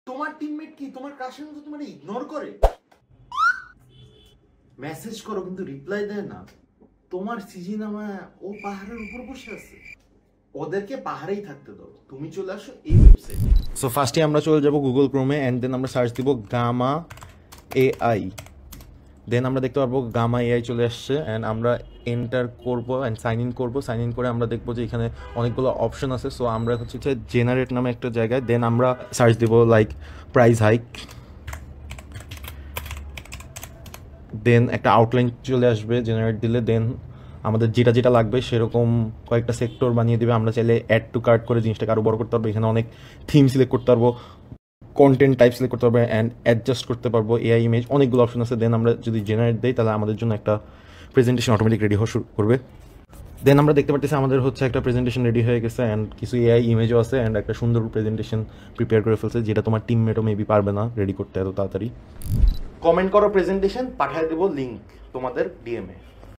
তোমার টিমমেট কি তোমার ক্রাশের মতো তোমার ইগনোর করে? মেসেজ করো কিন্তু রিপ্লাই দেয় না। তোমার সিজি নামা ও পাহাড়ের উপর বসে আছে, ওদেরকে পাহাড়েই থাকতে দাও, তুমি চলে আসো এই ওয়েবসাইটে। সো ফার্স্টে আমরা চলে যাব গুগল ক্রোমে অ্যান্ড দেন আমরা সার্চ দিব গামা এআই। দেন আমরা দেখতে পারবো গামা এআই চলে আসছে অ্যান্ড আমরা এন্টার করবো অ্যান্ড সাইন ইন করবো। সাইন ইন করে আমরা দেখবো যে এখানে অনেকগুলো অপশন আছে। সো আমরা হচ্ছে জেনারেট নামে একটা জায়গায় দেন আমরা সার্চ দিব লাইক প্রাইস হাইক, দেন একটা আউটলাইন চলে আসবে জেনারেট দিলে। দেন আমাদের যেটা যেটা লাগবে সেরকম কয়েকটা সেক্টর বানিয়ে দেবে। আমরা চাইলে অ্যাড টু কার্ট করে জিনিসটাকে আরও বড় করতে পারবো। এখানে অনেক থিম সিলেক্ট করতে পারবো, কন্টেন্ট টাইপ সিলেক্ট করতে পারবো অ্যান্ড অ্যাডজাস্ট করতে পারবো। এআই ইমেজ অনেকগুলো অপশন আছে। দেন আমরা যদি জেনারেট দিই তাহলে আমাদের জন্য একটা প্রেজেন্টেশন অটোমেটিক রেডি হওয়া শুরু করবে। দেন আমরা দেখতে পাচ্ছি আমাদের হচ্ছে একটা প্রেজেন্টেশন রেডি হয়ে গেছে অ্যান্ড কিছু এআই ইমেজও আছে অ্যান্ড একটা সুন্দর প্রেজেন্টেশন প্রিপেয়ার করে ফেলছে, যেটা তোমার টিমমেটও মেবি পারবে না রেডি করতে এত তাড়াতাড়ি। কমেন্ট করো প্রেজেন্টেশন, পাঠিয়ে দেবো লিঙ্ক তোমাদের ডিএমএ।